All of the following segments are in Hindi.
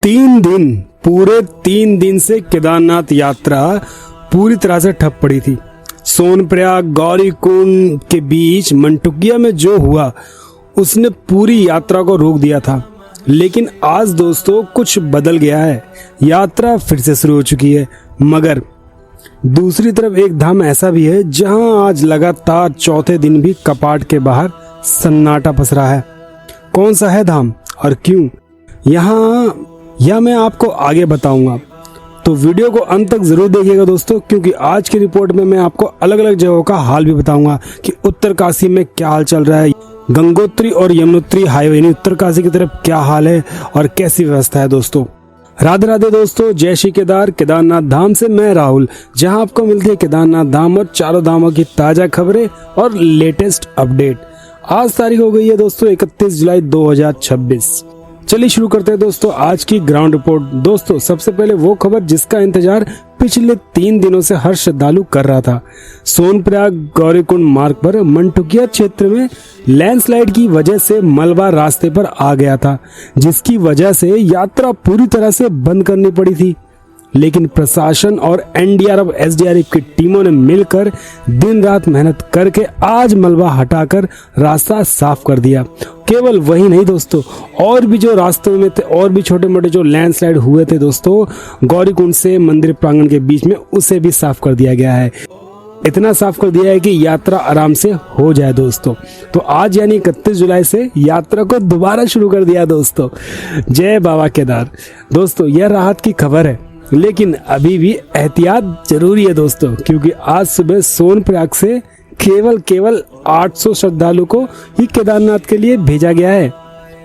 पूरे 3 दिन से केदारनाथ यात्रा पूरी तरह से ठप पड़ी थी। सोनप्रयाग गौरीकुंड के बीच मंटुकिया में जो हुआ उसने पूरी यात्रा को रोक दिया था। लेकिन आज दोस्तों कुछ बदल गया है, यात्रा फिर से शुरू हो चुकी है। मगर दूसरी तरफ एक धाम ऐसा भी है जहां आज लगातार चौथे दिन भी कपाट के बाहर सन्नाटा पसरा है। कौन सा है धाम और क्यों, यह मैं आपको आगे बताऊंगा, तो वीडियो को अंत तक जरूर देखिएगा दोस्तों, क्योंकि आज की रिपोर्ट में मैं आपको अलग अलग जगहों का हाल भी बताऊंगा कि उत्तर काशी में क्या हाल चल रहा है, गंगोत्री और यमुनोत्री हाईवे यानी उत्तर काशी की तरफ क्या हाल है और कैसी व्यवस्था है। दोस्तों राधे राधे दोस्तों, जय श्री केदारनाथ धाम से मैं राहुल, जहां आपको मिलती है केदारनाथ धाम और चारों धामों की ताजा खबरें और लेटेस्ट अपडेट। आज तारीख हो गई है दोस्तों 31 जुलाई 2026। चलिए शुरू करते हैं दोस्तों आज की ग्राउंड रिपोर्ट। दोस्तों सबसे पहले वो खबर जिसका इंतजार पिछले 3 दिनों से हर श्रद्धालु कर रहा था। सोनप्रयाग गौरीकुंड मार्ग पर मंटुकिया क्षेत्र में लैंडस्लाइड की वजह से मलबा रास्ते पर आ गया था, जिसकी वजह से यात्रा पूरी तरह से बंद करनी पड़ी थी। लेकिन प्रशासन और एनडीआरएफ एसडीआरएफ की टीमों ने मिलकर दिन रात मेहनत करके आज मलबा हटाकर रास्ता साफ कर दिया। केवल वही नहीं दोस्तों, और भी जो रास्तों में थे और भी छोटे मोटे जो लैंडस्लाइड हुए थे दोस्तों गौरीकुंड से मंदिर प्रांगण के बीच में, उसे भी साफ कर दिया गया है। इतना साफ कर दिया है कि यात्रा आराम से हो जाए दोस्तों। तो आज यानी 31 जुलाई से यात्रा को दोबारा शुरू कर दिया दोस्तों। जय बाबा केदार। दोस्तों यह राहत की खबर है, लेकिन अभी भी एहतियात जरूरी है दोस्तों, क्योंकि आज सुबह सोनप्रयाग से केवल 800 श्रद्धालु को ही केदारनाथ के लिए भेजा गया है।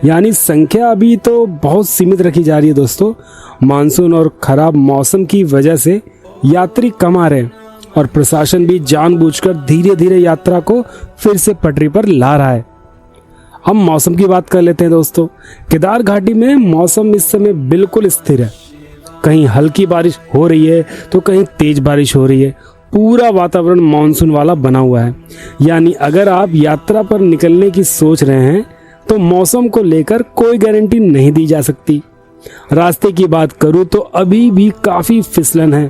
यानी संख्या अभी तो बहुत सीमित रखी जा रही है दोस्तों। मानसून और खराब मौसम की वजह से यात्री कम आ रहे हैं और प्रशासन भी जानबूझकर धीरे धीरे यात्रा को फिर से पटरी पर ला रहा है। हम मौसम की बात कर लेते हैं दोस्तों। केदार घाटी में मौसम इस समय बिल्कुल स्थिर है। कहीं हल्की बारिश हो रही है तो कहीं तेज बारिश हो रही है। पूरा वातावरण मानसून वाला बना हुआ है। यानी अगर आप यात्रा पर निकलने की सोच रहे हैं तो मौसम को लेकर कोई गारंटी नहीं दी जा सकती। रास्ते की बात करूं तो अभी भी काफी फिसलन है,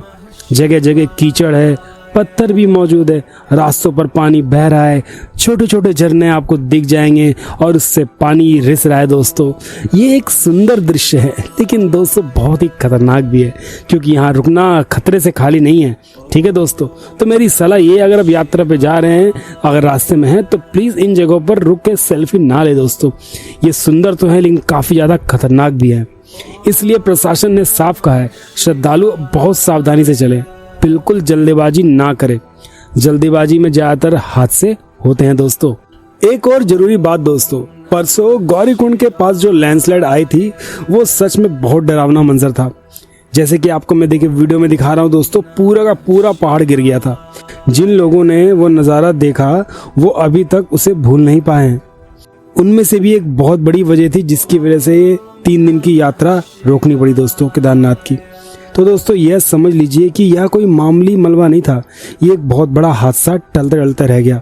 जगह जगह कीचड़ है, पत्थर भी मौजूद है, रास्तों पर पानी बह रहा है, छोटे छोटे झरने आपको दिख जाएंगे और उससे पानी रिस रहा है दोस्तों। ये एक सुंदर दृश्य है, लेकिन दोस्तों बहुत ही खतरनाक भी है, क्योंकि यहाँ रुकना खतरे से खाली नहीं है। ठीक है दोस्तों, तो मेरी सलाह ये, अगर आप यात्रा पे जा रहे हैं, अगर रास्ते में हैं, तो प्लीज इन जगहों पर रुक के सेल्फी ना ले दोस्तों। ये सुंदर तो है लेकिन काफी ज्यादा खतरनाक भी है। इसलिए प्रशासन ने साफ कहा है श्रद्धालु बहुत सावधानी से चले, बिल्कुल जल्दबाजी ना करें। जल्दबाजी में ज्यादातर हादसे होते हैं दोस्तों। एक और जरूरी बात दोस्तों, परसों गौरीकुंड के पास जो लैंडस्लाइड आई थी वो सच में बहुत डरावना मंजर था। जैसे कि आपको मैं देखिए वीडियो में दिखा रहा हूँ दोस्तों, पूरा का पूरा पहाड़ गिर गया था। जिन लोगों ने वो नजारा देखा वो अभी तक उसे भूल नहीं पाए हैं। उनमें से भी एक बहुत बड़ी वजह थी जिसकी वजह से 3 दिन की यात्रा रोकनी पड़ी दोस्तों केदारनाथ की। तो दोस्तों यह समझ लीजिए कि यह कोई मामूली मलबा नहीं था, ये एक बहुत बड़ा हादसा टलते टलते रह गया।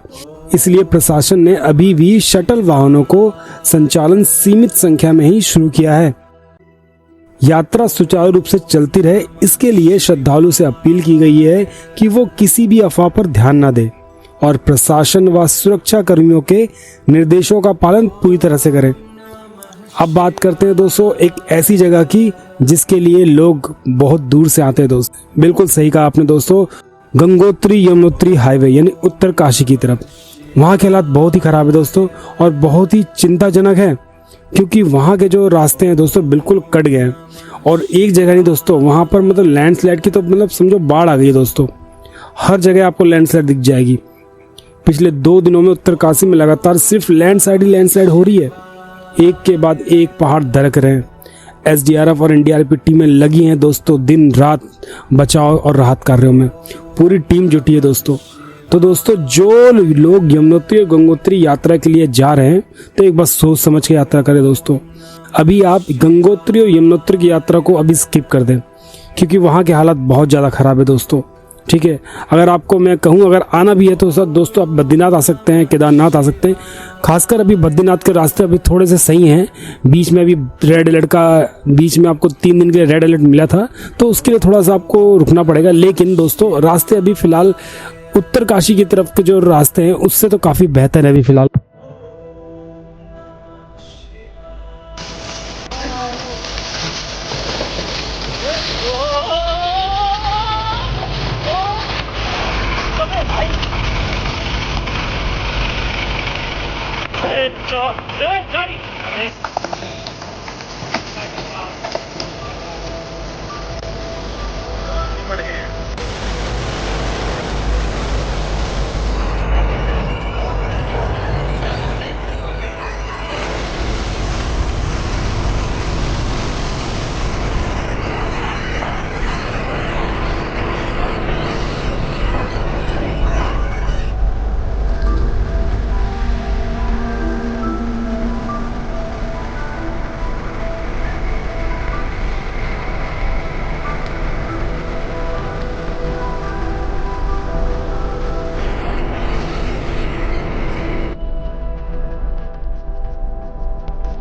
इसलिए प्रशासन ने अभी भी शटल वाहनों को संचालन सीमित संख्या में ही शुरू किया है। यात्रा सुचारू रूप से चलती रहे, इसके लिए श्रद्धालु से अपील की गई है कि वो किसी भी अफवाह पर ध्यान न दे और प्रशासन व सुरक्षा कर्मियों के निर्देशों का पालन पूरी तरह से करें। अब बात करते हैं दोस्तों एक ऐसी जगह की जिसके लिए लोग बहुत दूर से आते हैं दोस्तों। बिल्कुल सही कहा आपने दोस्तों, गंगोत्री यमुनोत्री हाईवे यानी उत्तर काशी की तरफ। वहाँ के हालात बहुत ही खराब है दोस्तों और बहुत ही चिंताजनक है, क्योंकि वहाँ के जो रास्ते हैं दोस्तों बिल्कुल कट गए हैं। और एक जगह नहीं दोस्तों, वहाँ पर मतलब लैंडस्लाइड की तो मतलब समझो बाढ़ आ गई है दोस्तों। हर जगह आपको लैंडस्लाइड दिख जाएगी। पिछले 2 दिनों में उत्तर काशी में लगातार सिर्फ लैंडस्लाइड ही लैंडस्लाइड हो रही है। एक के बाद एक पहाड़ दरक रहे हैं। एसडीआरएफ और एनडीआरएफ की टीमें लगी हैं दोस्तों दिन रात बचाव और राहत कार्यों में। पूरी टीम जुटी है दोस्तों। तो दोस्तों जो लोग यमुनोत्री और गंगोत्री यात्रा के लिए जा रहे हैं तो एक बार सोच समझ के यात्रा करें दोस्तों। अभी आप गंगोत्री और यमुनोत्री की यात्रा को अभी स्किप कर दें, क्योंकि वहाँ के हालात बहुत ज़्यादा खराब है दोस्तों। ठीक है। अगर आपको मैं कहूँ अगर आना भी है तो सर दोस्तों आप बद्रीनाथ आ सकते हैं, केदारनाथ आ सकते हैं। खासकर अभी बद्रीनाथ के रास्ते अभी थोड़े से सही हैं। बीच में अभी रेड अलर्ट का, बीच में आपको 3 दिन के लिए रेड अलर्ट मिला था, तो उसके लिए थोड़ा सा आपको रुकना पड़ेगा। लेकिन दोस्तों रास्ते अभी फ़िलहाल उत्तरकाशी की तरफ के जो रास्ते हैं उससे तो काफ़ी बेहतर है अभी फ़िलहाल।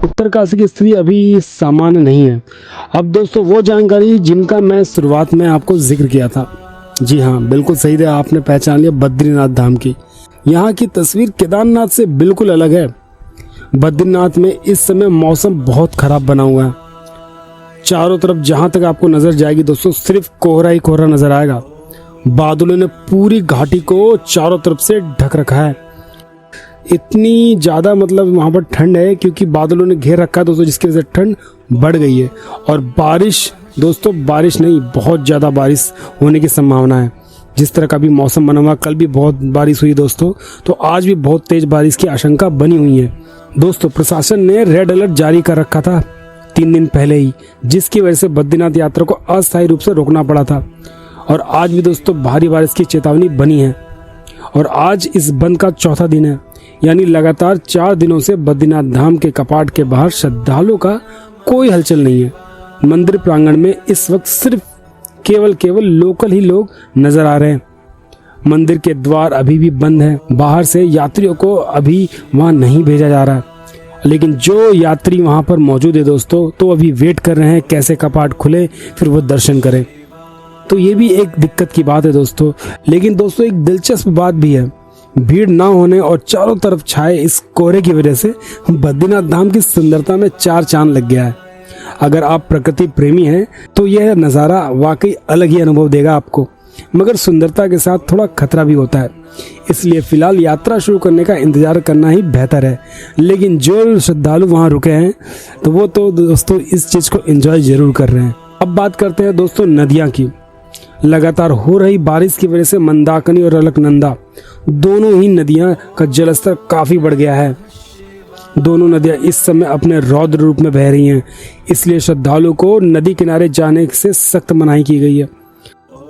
उत्तरकाशी की स्थिति अभी सामान्य नहीं है। अब दोस्तों वो जानकारी जिनका मैं शुरुआत में आपको जिक्र किया था, जी हाँ बिल्कुल सही है, आपने पहचान लिया, बद्रीनाथ धाम की। यहाँ की तस्वीर केदारनाथ से बिल्कुल अलग है। बद्रीनाथ में इस समय मौसम बहुत खराब बना हुआ है। चारों तरफ जहां तक आपको नजर जाएगी दोस्तों सिर्फ कोहरा ही कोहरा नजर आएगा। बादलों ने पूरी घाटी को चारों तरफ से ढक रखा है। इतनी ज़्यादा मतलब वहाँ पर ठंड है क्योंकि बादलों ने घेर रखा है दोस्तों, जिसकी वजह से ठंड बढ़ गई है। और बारिश दोस्तों, बारिश नहीं, बहुत ज़्यादा बारिश होने की संभावना है। जिस तरह का भी मौसम बना हुआ, कल भी बहुत बारिश हुई दोस्तों, तो आज भी बहुत तेज बारिश की आशंका बनी हुई है। दोस्तों प्रशासन ने रेड अलर्ट जारी कर रखा था 3 दिन पहले ही, जिसकी वजह से बद्रीनाथ यात्रा को अस्थायी रूप से रोकना पड़ा था। और आज भी दोस्तों भारी बारिश की चेतावनी बनी है। और आज इस बंद का चौथा दिन है, यानी लगातार 4 दिनों से बद्रीनाथ धाम के कपाट के बाहर श्रद्धालुओं का कोई हलचल नहीं है। मंदिर प्रांगण में इस वक्त सिर्फ केवल लोकल ही लोग नजर आ रहे हैं। मंदिर के द्वार अभी भी बंद हैं। बाहर से यात्रियों को अभी वहां नहीं भेजा जा रहा है। लेकिन जो यात्री वहां पर मौजूद है दोस्तों, तो अभी वेट कर रहे हैं कैसे कपाट खुले फिर वो दर्शन करें। तो ये भी एक दिक्कत की बात है दोस्तों। लेकिन दोस्तों एक दिलचस्प बात भी है, भीड़ ना होने और चारों तरफ छाए इस कोहरे की वजह से बद्रीनाथ धाम की सुंदरता में 4 चांद लग गया है। अगर आप प्रकृति प्रेमी हैं तो यह नज़ारा वाकई अलग ही अनुभव देगा आपको, मगर सुंदरता के साथ थोड़ा खतरा भी होता है। इसलिए फिलहाल यात्रा शुरू करने का इंतजार करना ही बेहतर है। लेकिन जो श्रद्धालु वहाँ रुके हैं तो वो तो दोस्तों इस चीज़ को एंजॉय जरूर कर रहे हैं। अब बात करते हैं दोस्तों नदियाँ की। लगातार हो रही बारिश की वजह से मंदाकिनी और अलकनंदा दोनों ही नदियां का जलस्तर काफी बढ़ गया है। दोनों नदियां इस समय अपने रौद्र रूप में बह रही हैं। इसलिए श्रद्धालुओं को नदी किनारे जाने से सख्त मनाही की गई है।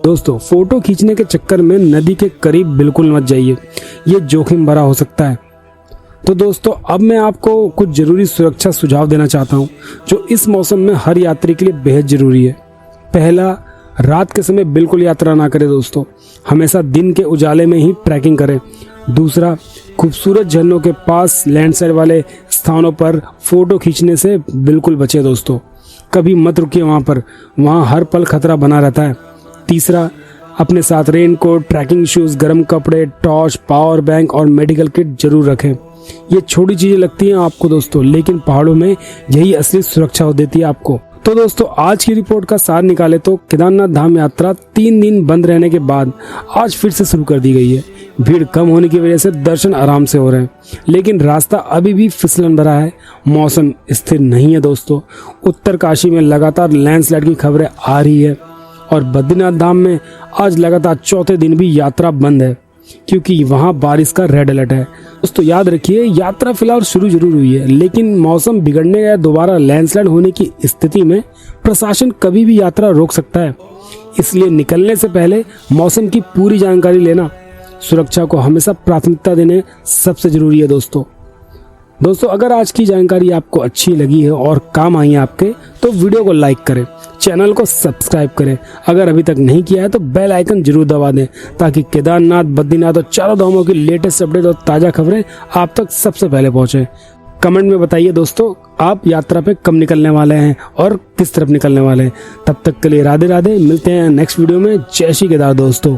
दोस्तों फोटो खींचने के चक्कर में नदी के करीब बिल्कुल मत जाइए, ये जोखिम भरा हो सकता है। तो दोस्तों अब मैं आपको कुछ जरूरी सुरक्षा सुझाव देना चाहता हूँ जो इस मौसम में हर यात्री के लिए बेहद जरूरी है। पहला, रात के समय बिल्कुल यात्रा ना करें दोस्तों, हमेशा दिन के उजाले में ही ट्रैकिंग करें। दूसरा, खूबसूरत झरनों के पास लैंडस्लाइड वाले स्थानों पर फोटो खींचने से बिल्कुल बचें दोस्तों, कभी मत रुकिए वहाँ पर, वहाँ हर पल खतरा बना रहता है। तीसरा, अपने साथ रेनकोट, ट्रैकिंग शूज, गर्म कपड़े, टॉर्च, पावर बैंक और मेडिकल किट जरूर रखें। ये छोटी चीजें लगती हैं आपको दोस्तों, लेकिन पहाड़ों में यही असली सुरक्षा देती है आपको। तो दोस्तों आज की रिपोर्ट का सार निकाले तो केदारनाथ धाम यात्रा 3 दिन बंद रहने के बाद आज फिर से शुरू कर दी गई है। भीड़ कम होने की वजह से दर्शन आराम से हो रहे हैं, लेकिन रास्ता अभी भी फिसलन भरा है। मौसम स्थिर नहीं है दोस्तों। उत्तरकाशी में लगातार लैंडस्लाइड की खबरें आ रही है और बद्रीनाथ धाम में आज लगातार चौथे दिन भी यात्रा बंद है क्योंकि वहां बारिश का रेड अलर्ट है। दोस्तों याद रखिए यात्रा फिलहाल शुरू जरूर हुई है, लेकिन मौसम बिगड़ने या दोबारा लैंडस्लाइड होने की स्थिति में प्रशासन कभी भी यात्रा रोक सकता है। इसलिए निकलने से पहले मौसम की पूरी जानकारी लेना, सुरक्षा को हमेशा प्राथमिकता देने सबसे जरूरी है दोस्तों। दोस्तों अगर आज की जानकारी आपको अच्छी लगी है और काम आई है आपके, तो वीडियो को लाइक करें, चैनल को सब्सक्राइब करें। अगर अभी तक नहीं किया है तो बेल आइकन जरूर दबा दें, ताकि केदारनाथ, बद्रीनाथ और चारों धामों की लेटेस्ट अपडेट और ताज़ा खबरें आप तक सबसे पहले पहुंचे। कमेंट में बताइए दोस्तों, आप यात्रा पे कब निकलने वाले हैं और किस तरफ निकलने वाले हैं। तब तक के लिए राधे राधे, मिलते हैं नेक्स्ट वीडियो में। जय श्री केदार दोस्तों।